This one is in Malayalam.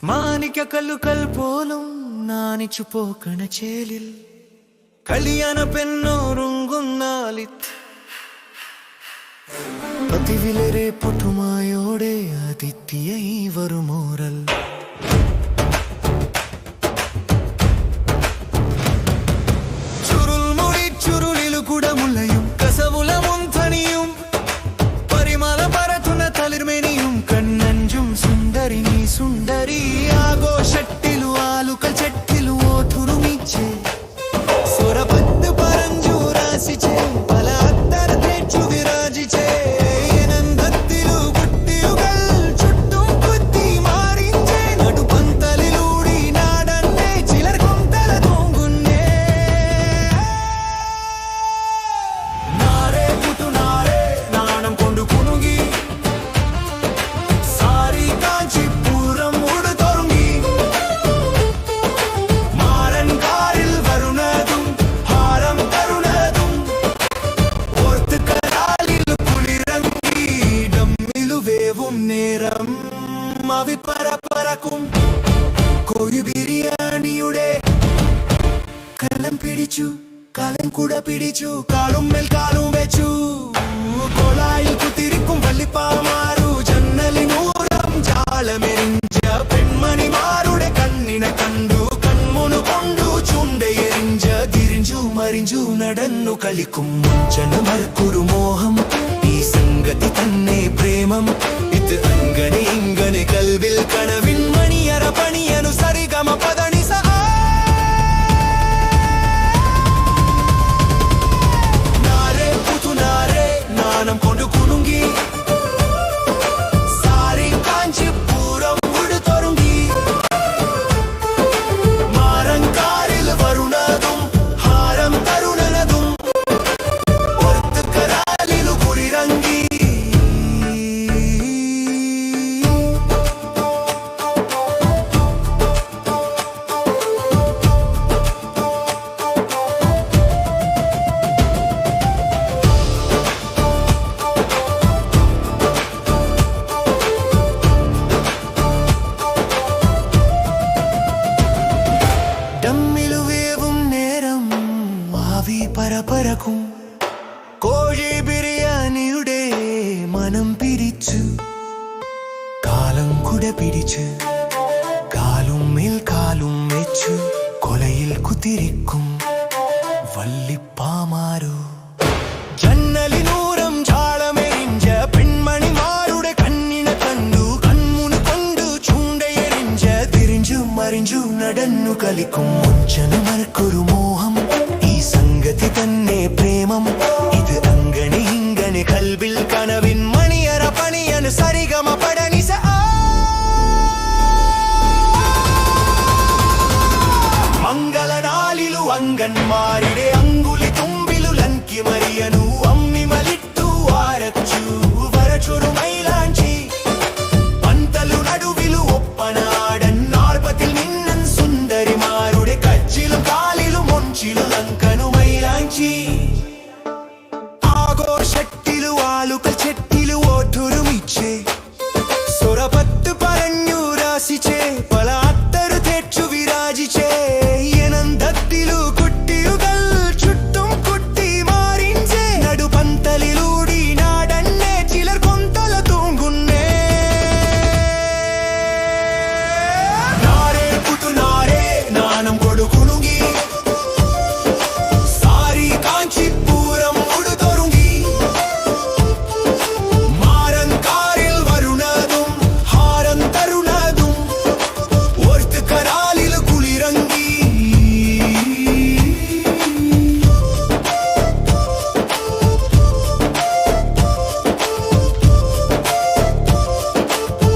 മാണിക്ക കല്ലുകൾ പോലും നാണിച്ചു പോക്കണ ചേലിൽ കല്യാണ പെണ്ണോറുങ്കുന്നാലിത്ത് പതിവിലേറെ പുതുമായോടെ അതിഥിയായി വരുമോറൽ ചുരുൾമുടി ചുരുളിലു കുടമുല്ലയും കസവുല മുൻതണിയും പരിമള പരത്തുന്ന തളിർമേനിയും കണ്ണഞ്ചും സുന്ദരി നീ സുന്ദരി ആഘോഷട്ടിലു ആലുകൾ ചെട്ടിലു ഓട്ടുറുമിച്ചേ സ്വരപത്ത് പറഞ്ഞു രാശിച്ചേ പല അത്തരത്തേച്ചു വിരാജിച്ചേ നന്ദത്തിലു കുട്ടിയുകൾ ചുറ്റും കുത്തി മാറിഞ്ചേ നടുപന്തലിലൂടി നാടന്നേ ചിലർ കൊന്തല തൂങ്ങുന്നേ നാരേ പുതുനാരേ നാണം കൊണ്ടു കുണുങ്ങി സാരി കാഞ്ചിപുരം ഉടുതൊരുങ്ങി മാരൻ കാറിൽ വരുന്നതും ഹാരം തരുന്നതും ഓർത്ത് കരാലിൽ കുളിരങ്ങി ഡമ്മിലു വേവും നേരം അവി പറക്കും കോഴി ബിരിയാണിയുടെ കലം പിടിച്ചു കാലം കൂടെ പിടിച്ചു കാലും മേൽ കാലും വെച്ചു കൊളായിൽ കുത്തിരിക്കും വള്ളിപ്പാമാരു ജന്നലിനൂരം ജാലമെരിഞ്ച പെൺമണിമാരുടെ കണ്ണിനെ കണ്ടു കൺമുനു കൊണ്ടു ചുണ്ടയെരിഞ്ച തിരിഞ്ചു മറിഞ്ചു നടന്നു കളിക്കും ജനമർക്കൊരു മോഹം ഈ സംഗതി തന്നെ പ്രേമം ഇത് അങ്ങനെ ഇങ്ങനെ കൽവിൽ കനവിൻ മണിയറ പണിയനു സരിഗമ പദനി നാരേ പുതുനാരേ നാണം കൊണ്ടു കുണുങ്ങി സാരി കാഞ്ചിപുരം ഉടുതൊരുങ്ങി മാരങ്കാരിൽ വരുന്നതും ഹാരം തരുന്നതും ഓർത്ത് കരാലിലു കുളിരങ്ങി ഡമ്മിലു വേവും നേരം ആവി പറക്കും കോഴി ബിരിയാണിയുടെ മനം പിരിച്ചു കാലം കുട പിടിച്ച് കാലും മേൽ കാലും വെച്ചു കൊലയിൽ കുത്തിരിക്കും വള്ളിപ്പാമാരോ ജന്നലിനൂരം ജാളമെരിഞ്ച പെൺമണിമാരുടെ കണ്ണിനെ കണ്ടു കൺമുനു കൊണ്ടു ചൂണ്ടയെരിഞ്ച തിരിഞ്ചു മറിഞ്ചു നടന്നു കളിക്കും മുഞ്ചനമർക്കൊരു മോഹം ഈ സംഗതി തന്നെ പ്രേമം